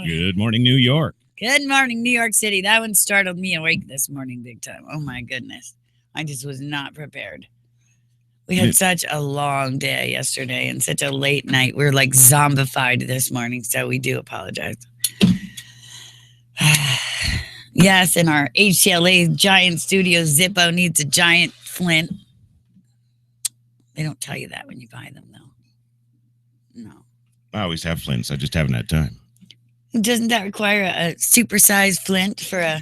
Good morning, New York. Good morning, New York City. That one startled me awake this morning big time. Oh, my goodness. I just was not prepared. We had such a long day yesterday and such a late night. We were like zombified this morning, so we do apologize. Yes, and our HTLA giant studio Zippo needs a giant flint. They don't tell you that when you buy them, though. No. I always have flints. I just haven't had time. Doesn't that require a supersized flint for a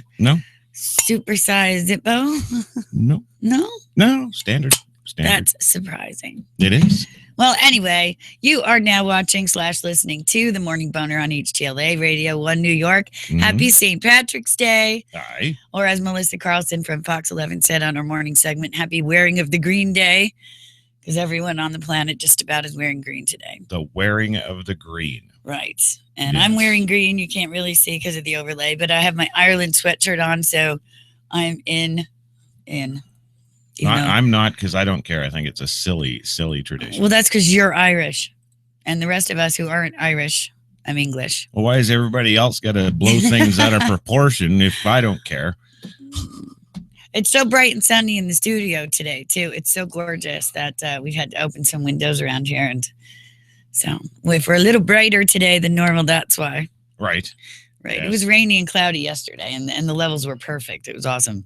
supersized Zippo? No. No? No, standard. That's surprising. It is. Well, anyway, you are now watching / listening to The Morning Boner on HTLA Radio 1 New York. Mm-hmm. Happy St. Patrick's Day. Aye. Or as Melissa Carlson from Fox 11 said on our morning segment, happy wearing of the green day. Because everyone on the planet just about is wearing green today. The wearing of the green. Right. And I'm wearing green. You can't really see because of the overlay. But I have my Ireland sweatshirt on, so I'm in. I'm not, because I don't care. I think it's a silly tradition. Well, that's because you're Irish. And the rest of us who aren't Irish, I'm English. Well, why is everybody else got to blow things out of proportion if I don't care? It's so bright and sunny in the studio today, too. It's so gorgeous that we've had to open some windows around here. And so if we're a little brighter today than normal, that's why. Right. Right. Yes. It was rainy and cloudy yesterday, and the levels were perfect. It was awesome.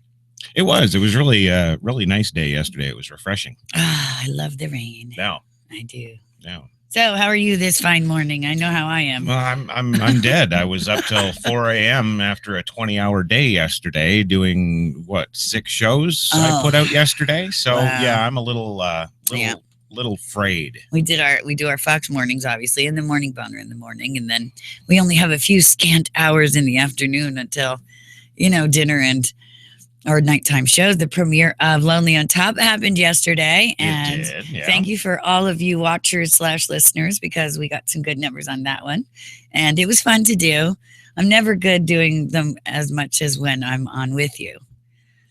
It was. It was really nice day yesterday. It was refreshing. Ah, I love the rain. No. I do. No. So how are you this fine morning? I know how I am. Well, I'm dead. I was up till 4 a.m. after a 20-hour day yesterday doing, 6 shows I put out yesterday. So, yeah, I'm a little frayed. We do our Fox mornings, obviously, and the Morning Boner in the morning. And then we only have a few scant hours in the afternoon until, dinner and our nighttime shows. The premiere of Lonely on Top happened yesterday. And thank you for all of you watchers / listeners, because we got some good numbers on that one. And it was fun to do. I'm never good doing them as much as when I'm on with you.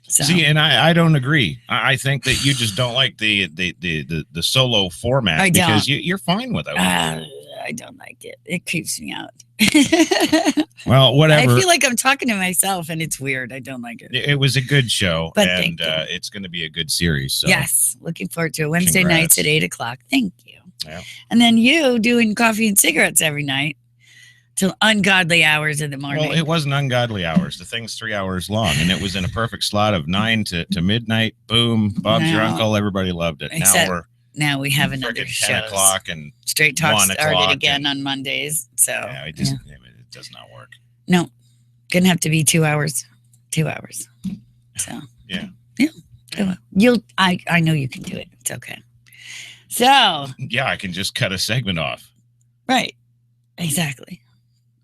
So. See, and I don't agree. I think that you just don't like the solo format because you're fine without it. I don't like it. It creeps me out. Well, whatever. I feel like I'm talking to myself, and it's weird. I don't like it. It was a good show, and it's going to be a good series. So. Yes, looking forward to it. Wednesday nights at 8:00. Thank you. Yeah. And then you doing coffee and cigarettes every night till ungodly hours in the morning. Well, it wasn't ungodly hours. The thing's 3 hours long, and it was in a perfect slot of 9 to midnight. Boom, Bob's your uncle. Everybody loved it. Now we have another show. 10 o'clock and Straight Talk started again on Mondays. So it does not work. No, gonna have to be 2 hours. 2 hours. So yeah. I know you can do it. It's okay. So yeah, I can just cut a segment off. Right. Exactly.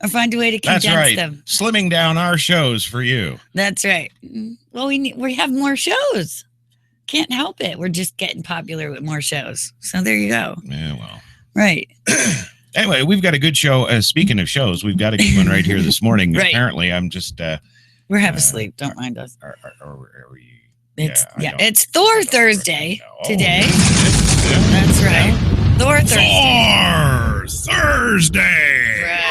Or find a way to condense them. Slimming down our shows for you. That's right. Well, we have more shows. Can't help it. We're just getting popular with more shows. So there you go. Yeah, well. Right. Anyway, we've got a good show. Speaking of shows, we've got a good one right here this morning. Right. Apparently, I'm just... we're half asleep. Don't mind us. Are we... It's THOR Thursday today. That's right. THOR Thursday. THOR Thursday. Right.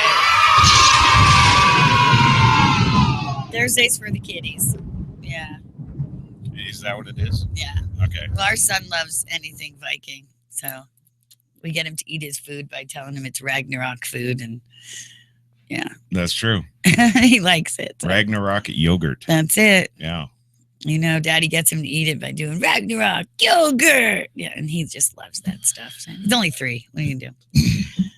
Thursdays for the kiddies. Yeah. Is that what it is? Yeah. Okay. Well, our son loves anything Viking, so we get him to eat his food by telling him it's Ragnarok food, and yeah. That's true. He likes it. So. Ragnarok yogurt. That's it. Yeah. Daddy gets him to eat it by doing Ragnarok yogurt. Yeah, and he just loves that stuff. So he's only 3. What are you going to do?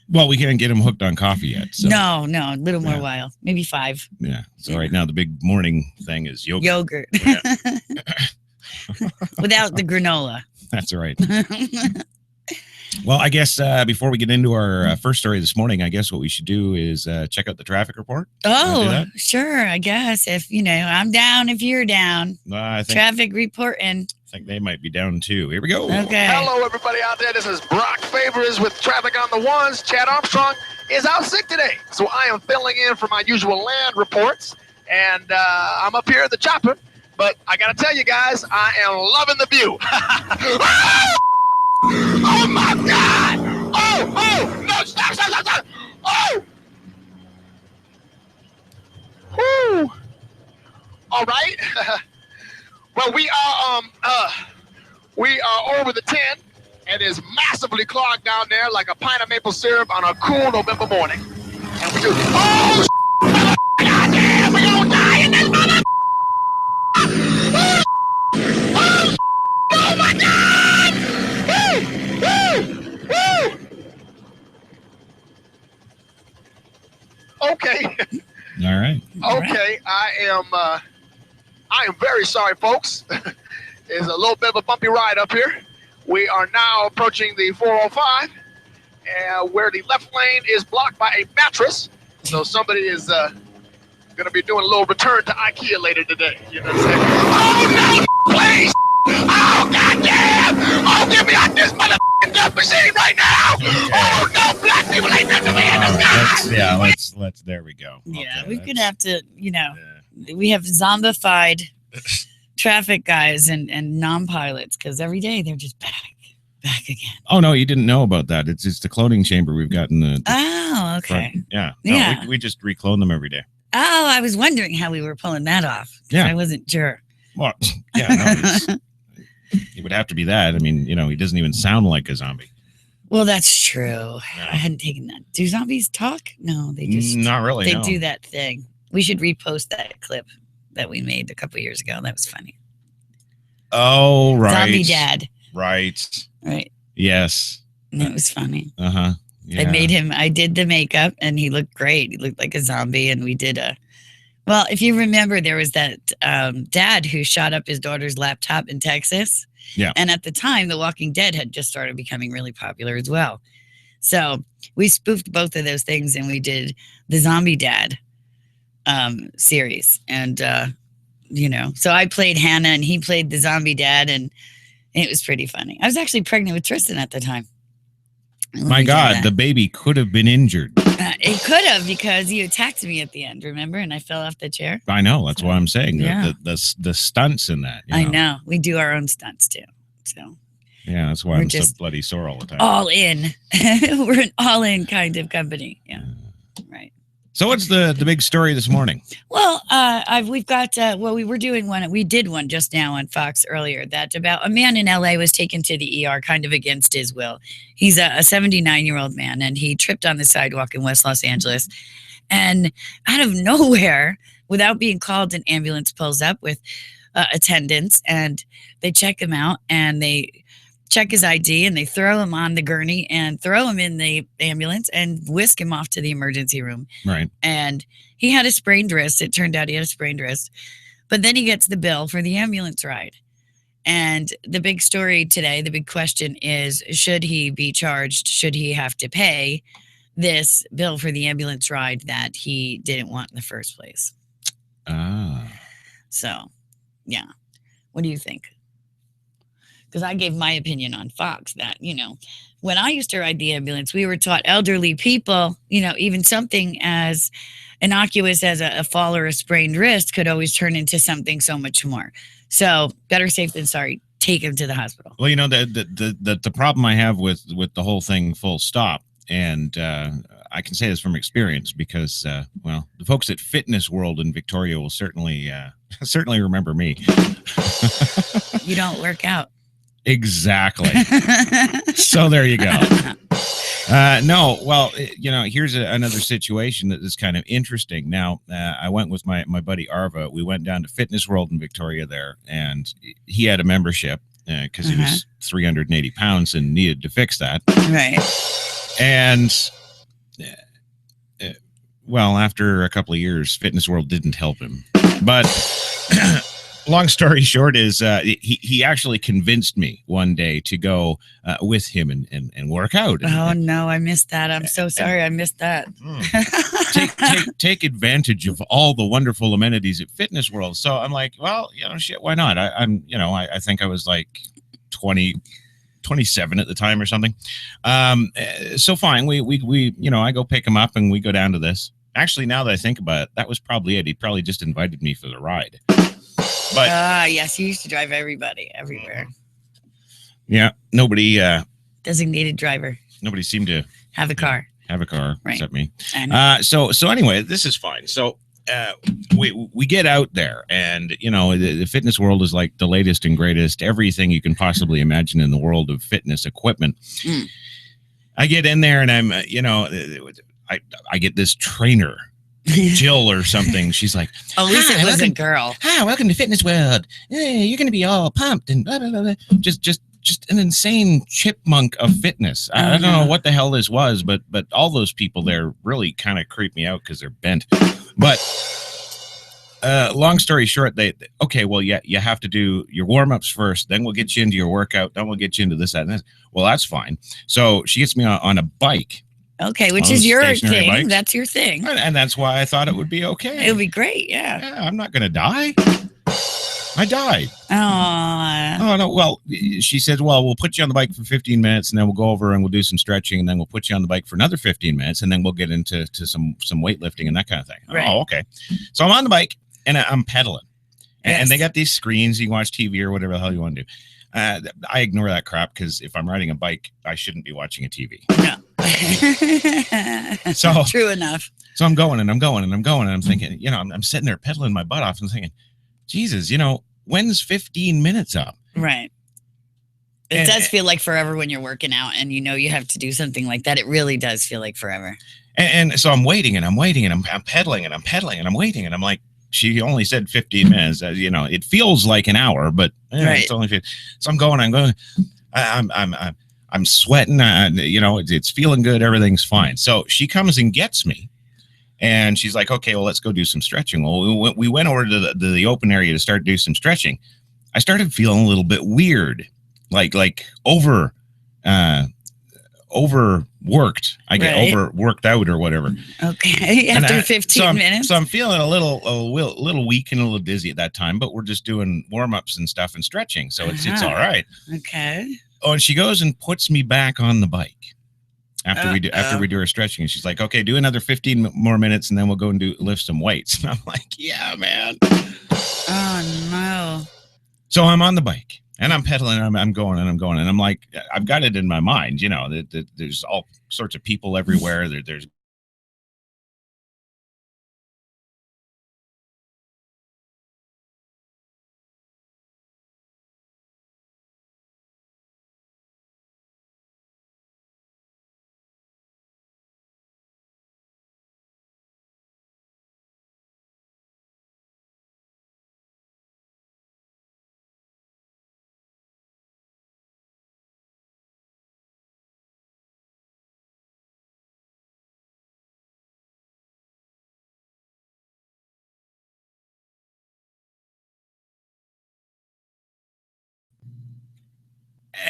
Well, we can't get him hooked on coffee yet. So. No, a little more while. Maybe 5. Yeah. So right now the big morning thing is yogurt. Yogurt. Yeah. Without the granola. That's right. Well, I guess before we get into our first story this morning, I guess what we should do is check out the traffic report. Oh, sure. I guess if, I'm down if you're down. I think traffic reporting. I think they might be down too. Here we go. Okay. Hello, everybody out there. This is Brock Favors with Traffic on the Ones. Chad Armstrong is out sick today, so I am filling in for my usual land reports, and I'm up here at the chopper, but I got to tell you guys, I am loving the view. Oh, my God! Oh, no, stop! Oh! Whew. All right. Well, we are over the 10, and it's massively clogged down there like a pint of maple syrup on a cool November morning. And we do, oh, goddamn, we're gonna die in this mother. Oh my God! Woo! Okay. All right. Okay, I am very sorry, folks. It's a little bit of a bumpy ride up here. We are now approaching the 405, where the left lane is blocked by a mattress. So somebody is going to be doing a little return to IKEA later today. You know what I'm saying? Oh, no, please! Oh, goddamn! Oh, get me out this motherfucking death machine right now! Okay. Oh, no, black people ain't nothing me in the sky! Let's, there we go. Yeah, we're going to have to, we have zombified traffic guys and non-pilots, because every day they're just back again. Oh, no, you didn't know about that. It's the cloning chamber we've got in the oh, okay. Front. Yeah. No, yeah. We just reclone them every day. Oh, I was wondering how we were pulling that off. Yeah. I wasn't sure. Well, yeah, no, it would have to be that. I mean, he doesn't even sound like a zombie. Well, that's true. No. I hadn't taken that. Do zombies talk? No, they just... Not really, They do that thing. We should repost that clip that we made a couple years ago. That was funny. Oh, right. Zombie dad. Right. And Yes. it was funny. Uh-huh. Yeah. I did the makeup, and he looked great. He looked like a zombie, and we did well, if you remember, there was that dad who shot up his daughter's laptop in Texas. Yeah. And at the time, The Walking Dead had just started becoming really popular as well. So we spoofed both of those things, and we did the Zombie Dad series. And, so I played Hannah, and he played the Zombie Dad, and it was pretty funny. I was actually pregnant with Tristan at the time. My God, the baby could have been injured. It could have, because you attacked me at the end, remember? And I fell off the chair. I know. That's what I'm saying. Yeah. The stunts in that. I know. We do our own stunts too. So yeah, that's why I'm so bloody sore all the time. All in. We're an all-in kind of company. Yeah. Right. So what's the big story this morning? Well, we've got, we did one just now on Fox earlier, that about a man in LA was taken to the ER kind of against his will. He's a 79-year-old man, and he tripped on the sidewalk in West Los Angeles, and out of nowhere, without being called, an ambulance pulls up with attendants, and they check him out, and they check his ID, and they throw him on the gurney and throw him in the ambulance and whisk him off to the emergency room. Right. And he had a sprained wrist. It turned out he had a sprained wrist. But then he gets the bill for the ambulance ride. And the big story today, the big question is, should he be charged? Should he have to pay this bill for the ambulance ride that he didn't want in the first place? So, yeah. What do you think? Because I gave my opinion on Fox that, when I used to ride the ambulance, we were taught elderly people, even something as innocuous as a fall or a sprained wrist could always turn into something so much more. So better safe than sorry. Take him to the hospital. Well, the problem I have with the whole thing, full stop, and I can say this from experience because, the folks at Fitness World in Victoria will certainly remember me. You don't work out. Exactly. So there you go. No, well, here's another situation that is kind of interesting. Now, I went with my buddy Arva. We went down to Fitness World in Victoria there, and he had a membership because he was 380 pounds and needed to fix that. Right. And, after a couple of years, Fitness World didn't help him. But long story short is he actually convinced me one day to go with him and work out. No, I missed that. I'm so sorry. I missed that. Take advantage of all the wonderful amenities at Fitness World. So I'm like, well, shit, why not? I think I was like 27 at the time or something. So fine, we I go pick him up and we go down to this. Actually, now that I think about it, that was probably it. He probably just invited me for the ride. But yes, you used to drive everybody everywhere. Yeah, nobody designated driver. Nobody seemed to have a car. Right. Except me. So anyway, this is fine. So we get out there, and the Fitness World is like the latest and greatest, everything you can possibly imagine in the world of fitness equipment. I get in there, and I'm I get this trainer, Jill or something. She's like, at least it was a girl. Hi, welcome to Fitness World. Hey, you're going to be all pumped and blah, blah, blah, blah. Just an insane chipmunk of fitness. I don't know what the hell this was, but all those people there really kind of creep me out because they're bent. But long story short, you have to do your warm-ups first, then we'll get you into your workout, then we'll get you into this, that, and this. Well, that's fine. So she gets me on a bike. Okay, which is your thing. Bikes. That's your thing. And that's why I thought it would be okay. It would be great, yeah. Yeah, I'm not going to die. I died. Oh, no. Well, she said, well, we'll put you on the bike for 15 minutes, and then we'll go over and we'll do some stretching, and then we'll put you on the bike for another 15 minutes, and then we'll get into some weightlifting and that kind of thing. Right. Oh, okay. So I'm on the bike, and I'm pedaling. Yes. And they got these screens. You can watch TV or whatever the hell you want to do. I ignore that crap because if I'm riding a bike, I shouldn't be watching a TV. No. So true enough. So I'm going and I'm thinking, I'm sitting there pedaling my butt off and thinking, Jesus, when's 15 minutes up? Right. It does feel like forever when you're working out and you have to do something like that. It really does feel like forever. And so I'm waiting and I'm pedaling and I'm pedaling and I'm waiting and I'm like, she only said 15 minutes. It feels like an hour, but right. It's only 15. So I'm going. I'm sweating. It's feeling good. Everything's fine. So she comes and gets me, and she's like, "Okay, well, let's go do some stretching." Well, we went over to the open area to start do some stretching. I started feeling a little bit weird, like overworked. I get overworked out or whatever. Okay, after 15 minutes. So I'm feeling a little weak and a little dizzy at that time, but we're just doing warm-ups and stuff and stretching, so it's all right. Okay. Oh, and she goes and puts me back on the bike after we do our stretching, and she's like, "Okay, do another 15 more minutes, and then we'll go and lift some weights." And I'm like, "Yeah, man." Oh no. So I'm on the bike. And I'm pedaling, and I'm going, and I'm like, I've got it in my mind, that there's all sorts of people everywhere. There's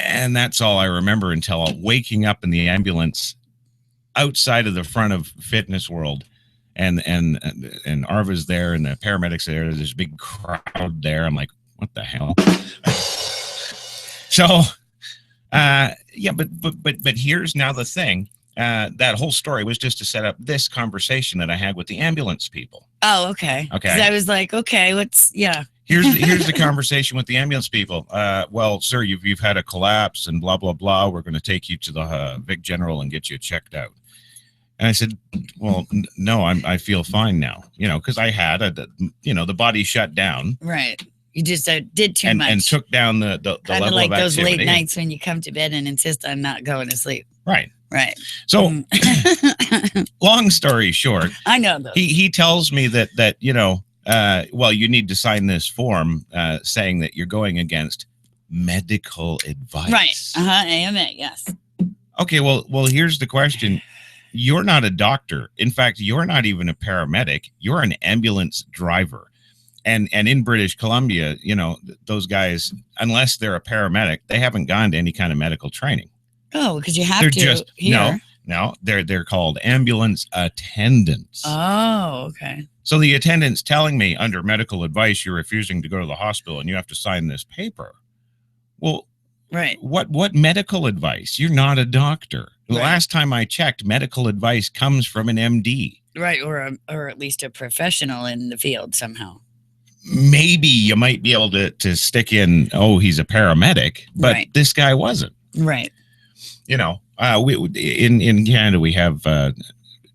and that's all I remember until waking up in the ambulance outside of the front of Fitness World, and Arva's there, and the paramedics there. There's a big crowd there. I'm like, what the hell? So, but here's now the thing. That whole story was just to set up this conversation that I had with the ambulance people. Oh, okay. Okay. 'Cause I was like, okay, Here's the conversation with the ambulance people. Well, sir, you've had a collapse and blah, blah, blah. We're going to take you to the Vic General and get you checked out. And I said, well, no, I feel fine now, because I had the body shut down. Right. You just did too much. And took down the level like of those activity. late nights when you come to bed and insist on not going to sleep. Right. Right. So long story short, I know those. He tells me that well, you need to sign this form saying that you're going against medical advice. Right. AMA, yes. Okay, well, here's the question. You're not a doctor. In fact, you're not even a paramedic. You're an ambulance driver. And in British Columbia, those guys, unless they're a paramedic, they haven't gone to any kind of medical training. Oh, because you have They're to just here. No, they're called ambulance attendants. Oh, okay. So the attendant's telling me under medical advice you're refusing to go to the hospital and you have to sign this paper. Well, right. What medical advice? You're not a doctor. The Right. last time I checked, medical advice comes from an MD. Right, or at least a professional in the field somehow. Maybe you might be able to stick in, he's a paramedic, but Right. this guy wasn't. Right. We in Canada we have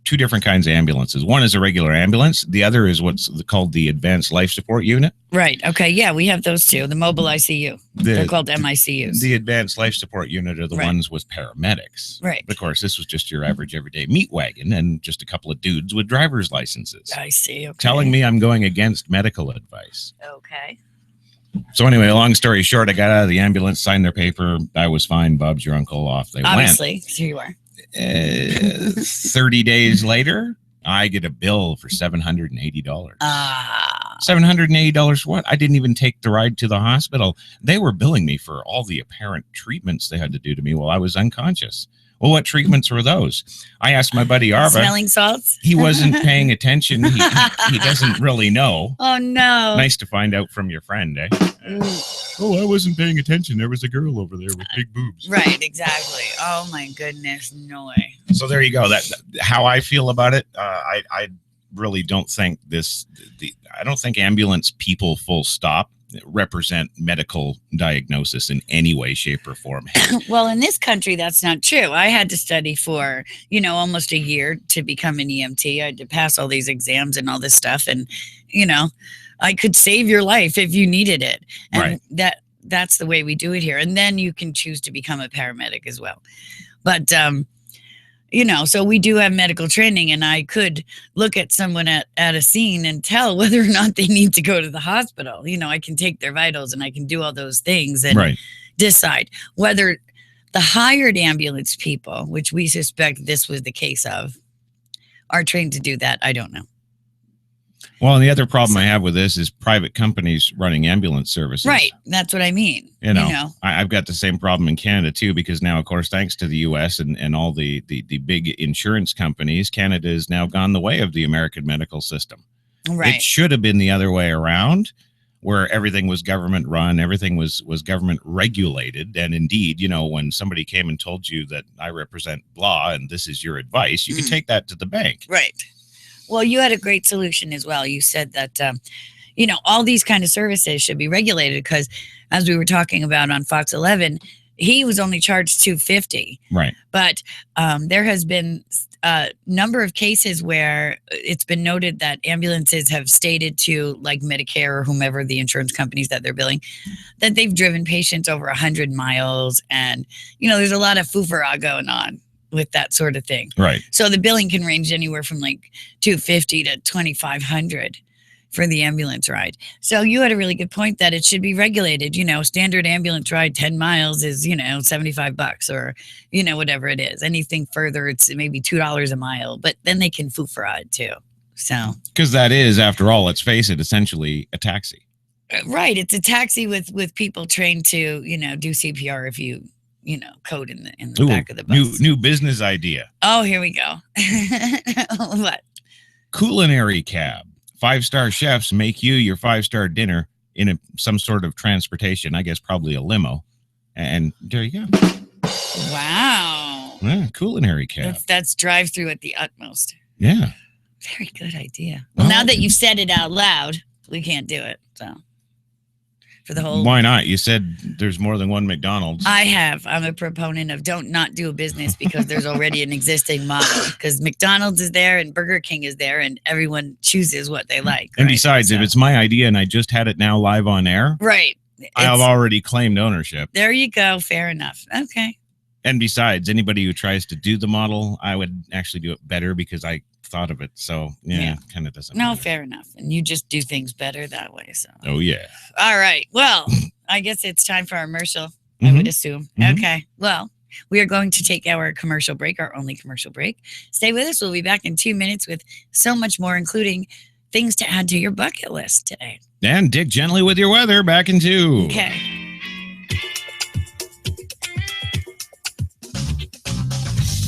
two different kinds of ambulances. One is a regular ambulance. The other is what's called the Advanced Life Support Unit. Right. Okay. Yeah, we have those too. The mobile ICU. They're called MICUs. The Advanced Life Support Unit are the Right. ones with paramedics. Right. Of course, this was just your average everyday meat wagon and just a couple of dudes with driver's licenses. I see. Okay. Telling me I'm going against medical advice. Okay. So anyway, long story short, I got out of the ambulance, signed their paper. I was fine. Bob's your uncle. Off they Obviously, here you are. went. 30 days later, I get a bill for $780. $780 for what? I didn't even take the ride to the hospital. They were billing me for all the apparent treatments they had to do to me while I was unconscious. Well, what treatments were those? I asked my buddy Arva. Smelling salts? He wasn't paying attention. He doesn't really know. Oh, no. Nice to find out from your friend, eh? I wasn't paying attention. There was a girl over there with big boobs. Right, exactly. Oh, my goodness. No way. So there you go. That how I feel about it. I really don't think I don't think ambulance people full stop represent medical diagnosis in any way, shape, or form. Well, in this country, that's not true. I had to study for, almost a year to become an EMT. I had to pass all these exams and all this stuff. And, I could save your life if you needed it. And Right. that's the way we do it here. And then you can choose to become a paramedic as well. But, so we do have medical training, and I could look at someone at a scene and tell whether or not they need to go to the hospital. I can take their vitals and I can do all those things and Right. decide whether the hired ambulance people, which we suspect this was the case of, are trained to do that. I don't know. Well, and the other problem I have with this is private companies running ambulance services. Right. That's what I mean. I've got the same problem in Canada too, because now, of course, thanks to the U.S. and all the big insurance companies, Canada has now gone the way of the American medical system. Right. It should have been the other way around, where everything was government run, everything was government regulated. And indeed, when somebody came and told you that I represent blah and this is your advice, you could take that to the bank. Right. Well, you had a great solution as well. You said that, all these kind of services should be regulated because, as we were talking about on Fox 11, he was only charged $250. Right. But there has been a number of cases where it's been noted that ambulances have stated to, like, Medicare or whomever the insurance companies that they're billing, that they've driven patients over 100 miles. And, there's a lot of foofara going on with that sort of thing. Right. So the billing can range anywhere from like $250 to $2,500 for the ambulance ride. So you had a really good point that it should be regulated. Standard ambulance ride 10 miles is, $75 or, whatever it is. Anything further, it's maybe $2 a mile, but then they can foofara it too. So because that is, after all, let's face it, essentially a taxi. Right. It's a taxi with people trained to, do CPR if you code in the back of the bus. New business idea. Oh, here we go. What? Culinary cab. 5-star chefs make you your 5-star dinner in some sort of transportation. I guess probably a limo. And there you go. Wow. Yeah, culinary cab. That's drive-through at the utmost. Yeah. Very good idea. Well, now that you've said it out loud, we can't do it. So. For the whole. Why not? You said there's more than one McDonald's. I'm a proponent of don't not do a business because there's already an existing model. Because McDonald's is there and Burger King is there, and everyone chooses what they like. And besides, if it's my idea and I just had it now live on air, right, I have already claimed ownership. There you go. Fair enough. Okay. And besides, anybody who tries to do the model, I would actually do it better because I thought of it. So yeah. Kind of doesn't matter. Fair enough. And you just do things better that way. So. Oh yeah. All right. Well, I guess it's time for our commercial. I would assume. Okay. Well, we are going to take our commercial break, our only commercial break. Stay with us. We'll be back in 2 minutes with so much more, including things to add to your bucket list today. And dig gently with your weather back in 2. Okay.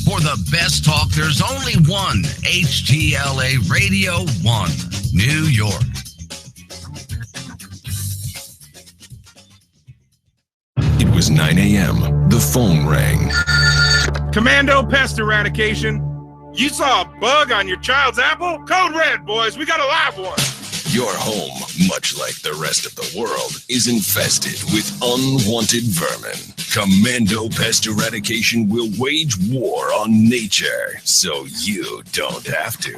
For the best talk, there's only one. HTLA Radio 1, New York. It was 9 a.m. The phone rang. Commando Pest Eradication. You saw a bug on your child's apple? Code red, boys. We got a live one. Your home, much like the rest of the world, is infested with unwanted vermin. Commando Pest Eradication will wage war on nature, so you don't have to.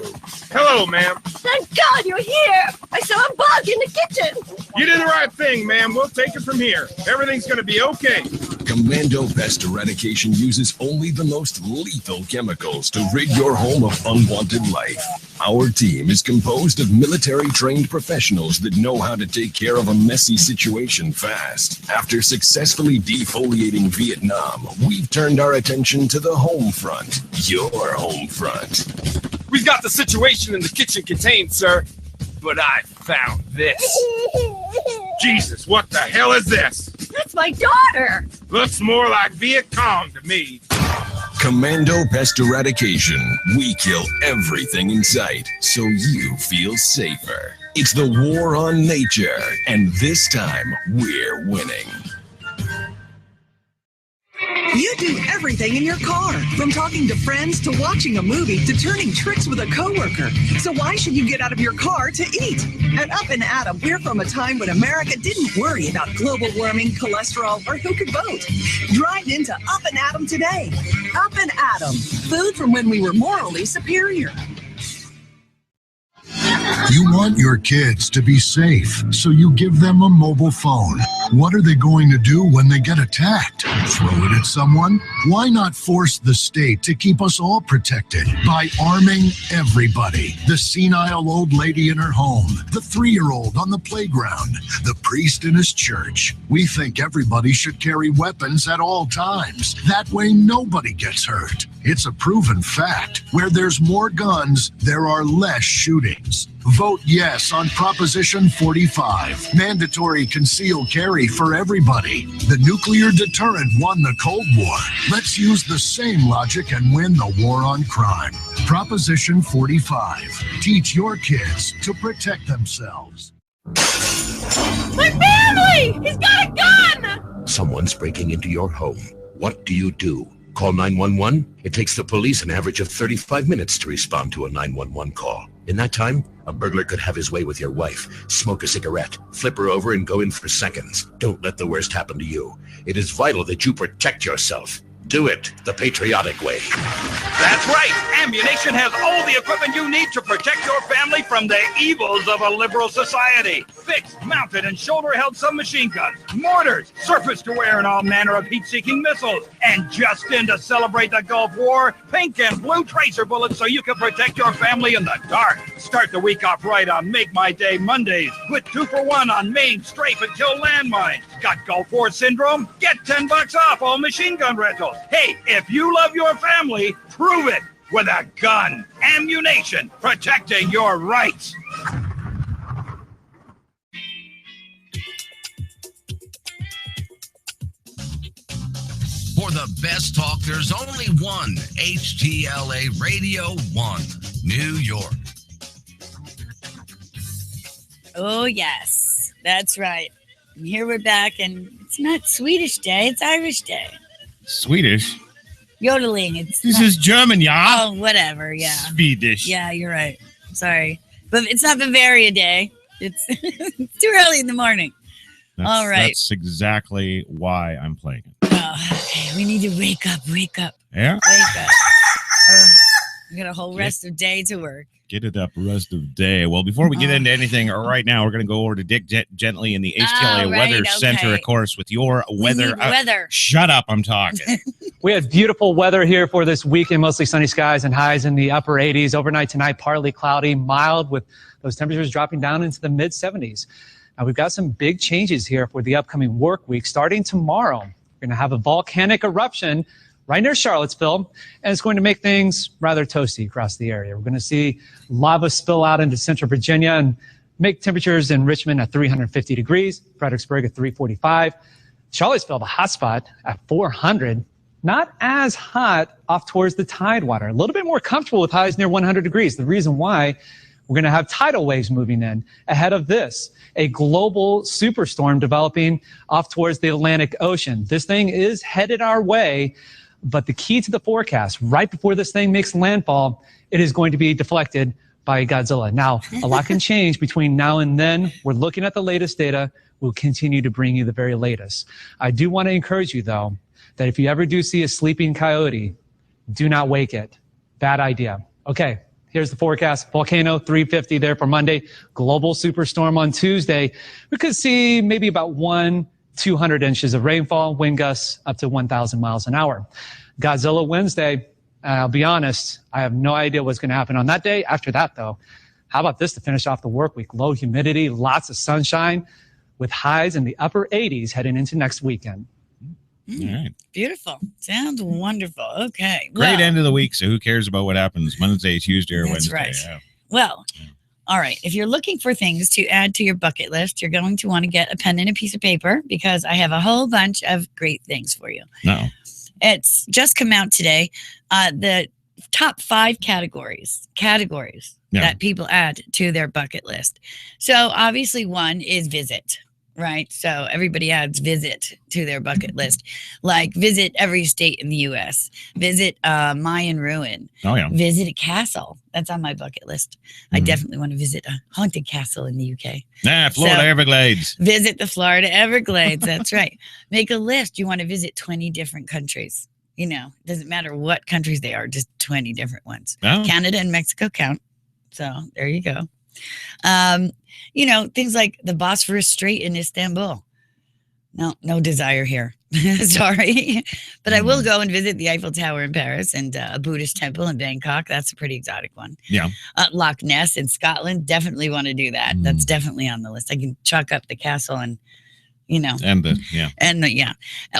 Hello, ma'am. Thank God you're here. I saw a bug in the kitchen. You did the right thing, ma'am. We'll take it from here. Everything's going to be okay. Commando Pest Eradication uses only the most lethal chemicals to rid your home of unwanted life. Our team is composed of military-trained professionals that know how to take care of a messy situation fast. After successfully defoliating Vietnam, we've turned our attention to the home front, your home front. We've got the situation in the kitchen contained, sir. But I found this. Jesus, what the hell is this? That's my daughter. Looks more like Viet Cong to me. Commando Pest Eradication. We kill everything in sight, so you feel safer. It's the war on nature, and this time we're winning. You do everything in your car, from talking to friends to watching a movie to turning tricks with a coworker. So why should you get out of your car to eat? At Up and Atom, we're from a time when America didn't worry about global warming, cholesterol, or who could vote. Drive into Up and Atom today. Up and Atom, food from when we were morally superior. You want your kids to be safe, so you give them a mobile phone. What are they going to do when they get attacked? Throw it at someone? Why not force the state to keep us all protected by arming everybody? The senile old lady in her home, the 3-year-old on the playground, the priest in his church. We think everybody should carry weapons at all times. That way nobody gets hurt. It's a proven fact. Where there's more guns, there are less shootings. Vote yes on Proposition 45. Mandatory concealed carry for everybody. The nuclear deterrent won the Cold War. Let's use the same logic and win the war on crime. Proposition 45. Teach your kids to protect themselves. My family! He's got a gun! Someone's breaking into your home. What do you do? Call 911? It takes the police an average of 35 minutes to respond to a 911 call. In that time, a burglar could have his way with your wife, smoke a cigarette, flip her over, and go in for seconds. Don't let the worst happen to you. It is vital that you protect yourself. Do it the patriotic way. That's right. Ammunition has all the equipment you need to protect your family from the evils of a liberal society. Fixed, mounted, and shoulder-held submachine guns, mortars, surface-to-air, and all manner of heat-seeking missiles. And just in to celebrate the Gulf War, pink and blue tracer bullets so you can protect your family in the dark. Start the week off right on Make My Day Mondays with 2-for-1 on main, strafe, and kill landmines. Got Gulf War syndrome? Get $10 off all machine gun rentals. Hey, if you love your family, prove it with a gun. Ammunition, protecting your rights. For the best talk, there's only one. HTLA Radio 1, New York. Oh, yes, that's right. And here we're back, and it's not Swedish Day, it's Irish Day. Swedish? Yodeling. This is German, yeah. Oh, whatever, yeah. Swedish. Yeah, you're right. Sorry. But it's not Bavaria Day. It's, it's too early in the morning. All right. That's exactly why I'm playing it. Oh, okay. We need to wake up. Yeah? Wake up. We got a whole rest of day to work. Get it up rest of day. Well, before we get into anything right now, we're going to go over to Dick Gently in the HTLA Weather Center, of course, with your weather. Weather. Shut up, I'm talking. We have beautiful weather here for this weekend, mostly sunny skies and highs in the upper 80s. Overnight tonight, partly cloudy, mild, with those temperatures dropping down into the mid 70s. Now, we've got some big changes here for the upcoming work week. Starting tomorrow, we're going to have a volcanic eruption right near Charlottesville, and it's going to make things rather toasty across the area. We're going to see lava spill out into central Virginia, and Make temperatures in Richmond at 350 degrees, Fredericksburg at 345, Charlottesville, the hot spot at 400. Not as hot off towards the Tidewater. A little bit more comfortable with highs near 100 degrees. The reason why, we're going to have tidal waves moving in ahead of this. A global superstorm developing off towards the Atlantic Ocean. This thing is headed our way, but the key to the forecast, right before this thing makes landfall, it is going to be deflected by Godzilla. Now, a lot can change between now and then. We're looking at the latest data. We'll continue to bring you the very latest. I do want to encourage you, though, that if you ever do see a sleeping coyote, do not wake it. Bad idea. Okay, here's the forecast. Volcano, 350 there for Monday. Global superstorm on Tuesday. We could see maybe about 200 inches of rainfall, wind gusts up to 1,000 miles an hour. Godzilla Wednesday, I'll be honest, I have no idea what's going to happen on that day. After that, though, how about this to finish off the work week? Low humidity, lots of sunshine, with highs in the upper 80s heading into next weekend. All right. Beautiful. Sounds wonderful. Okay. Great end of the week. So who cares about what happens Monday, Tuesday, or That's Wednesday? right. Yeah. Well, all right. If you're looking for things to add to your bucket list, you're going to want to get a pen and a piece of paper because I have a whole bunch of great things for you. No. It's just come out today. The top 5 categories that people add to their bucket list. So obviously one is visit. Right. So everybody adds visit to their bucket list, like visit every state in the U.S., visit Mayan ruin, visit a castle. That's on my bucket list. I definitely want to visit a haunted castle in the U.K. Florida Everglades. Visit the Florida Everglades. That's right. Make a list. You want to visit 20 different countries. You know, it doesn't matter what countries they are, just 20 different ones. Oh. Canada and Mexico count. So there you go. You know, things like the Bosphorus Strait in Istanbul. No desire here. Sorry. But I will go and visit the Eiffel Tower in Paris and a Buddhist temple in Bangkok. That's a pretty exotic one. Yeah. Loch Ness in Scotland. Definitely want to do that. That's definitely on the list. I can chalk up the castle and, you know.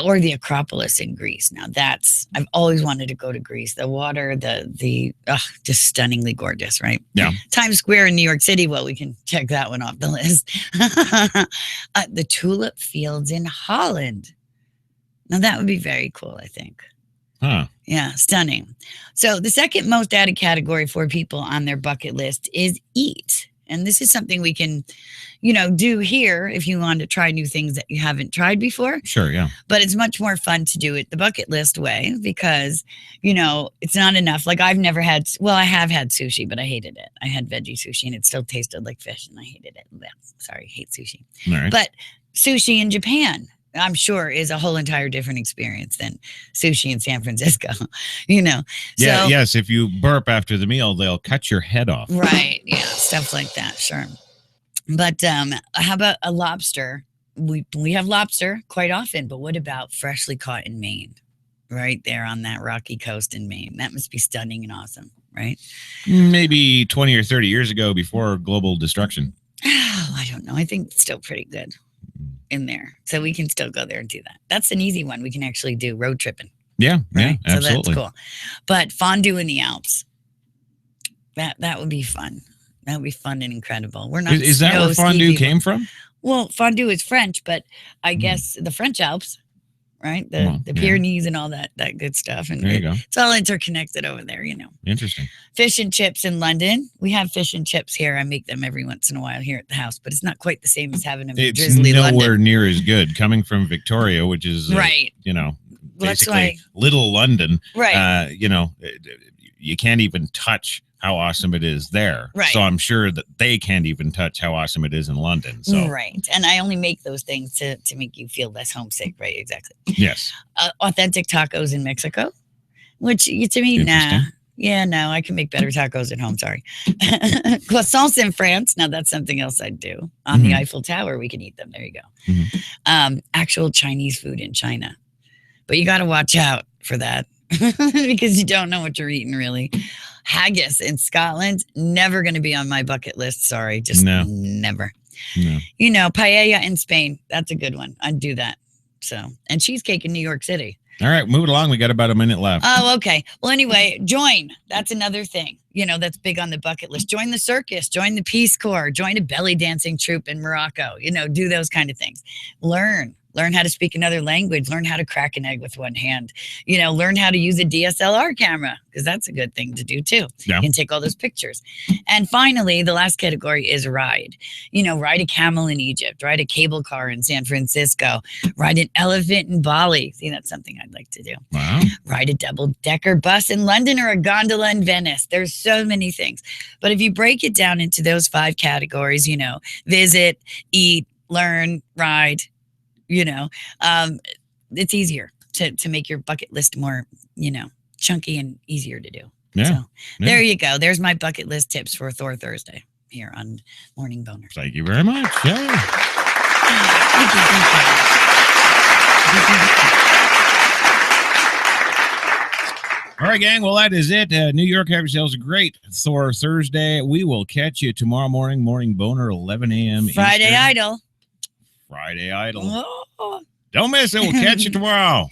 Or the Acropolis in Greece. Now I've always wanted to go to Greece. The water, just stunningly gorgeous, right? Yeah. Times Square in New York City. Well, we can check that one off the list. The tulip fields in Holland. Now that would be very cool, I think. Huh. Yeah, stunning. So the second most added category for people on their bucket list is eat. And this is something we can, do here if you want to try new things that you haven't tried before. Sure, yeah. But it's much more fun to do it the bucket list way because, it's not enough. Like I have had sushi, but I hated it. I had veggie sushi and it still tasted like fish and I hated it. Well, sorry, hate sushi. All right. But sushi in Japan, I'm sure, is a whole entire different experience than sushi in San Francisco, Yeah, yes. If you burp after the meal, they'll cut your head off. Right. Yeah. Stuff like that. Sure. But how about a lobster? We have lobster quite often, but what about freshly caught in Maine? Right there on that rocky coast in Maine. That must be stunning and awesome, right? Maybe 20 or 30 years ago before global destruction. Oh, I don't know. I think it's still pretty good in there. So we can still go there and do that. That's an easy one we can actually do road tripping. Yeah, right? Yeah, absolutely. So that's cool. But fondue in the Alps. That would be fun. That would be fun and incredible. We're not. Is that where fondue came from? Well, fondue is French, but I guess the French Alps, right? The Pyrenees and all that good stuff. And there you go. It's all interconnected over there, Interesting. Fish and chips in London. We have fish and chips here. I make them every once in a while here at the house, but it's not quite the same as having them in drizzly London. It's nowhere near as good coming from Victoria, which is right. Basically little London. Right. You can't even touch how awesome it is there. Right. So I'm sure that they can't even touch how awesome it is in London. So right. And I only make those things to make you feel less homesick. Right. Exactly. Yes. Authentic tacos in Mexico, which to me, nah. Yeah, no, I can make better tacos at home. Sorry. Croissants in France. Now that's something else I'd do. On the Eiffel Tower, we can eat them. There you go. Actual Chinese food in China. But you got to watch out for that because you don't know what you're eating, really. Haggis in Scotland, never going to be on my bucket list. Sorry, just never. No. Paella in Spain, that's a good one. I'd do that. So, and cheesecake in New York City. All right, move it along. We got about a minute left. Oh, okay. Well, anyway, join. That's another thing, that's big on the bucket list. Join the circus, join the Peace Corps, join a belly dancing troupe in Morocco, do those kind of things. Learn how to speak another language, learn how to crack an egg with one hand, learn how to use a DSLR camera, because that's a good thing to do too. Yeah. You can take all those pictures. And finally, the last category is ride. Ride a camel in Egypt, ride a cable car in San Francisco, ride an elephant in Bali. See, that's something I'd like to do. Wow. Ride a double-decker bus in London or a gondola in Venice. There's so many things. But if you break it down into those 5 categories, visit, eat, learn, ride, it's easier to make your bucket list more, chunky and easier to do. Yeah. So there you go. There's my bucket list tips for Thor Thursday here on Morning Boner. Thank you very much. Yeah. Thank you. All right, gang. Well, that is it. New York, have yourselves a great Thor Thursday. We will catch you tomorrow morning, Morning Boner, 11 a.m. Friday Eastern. Idol. Friday Idol. Oh. Don't miss it. We'll catch you tomorrow.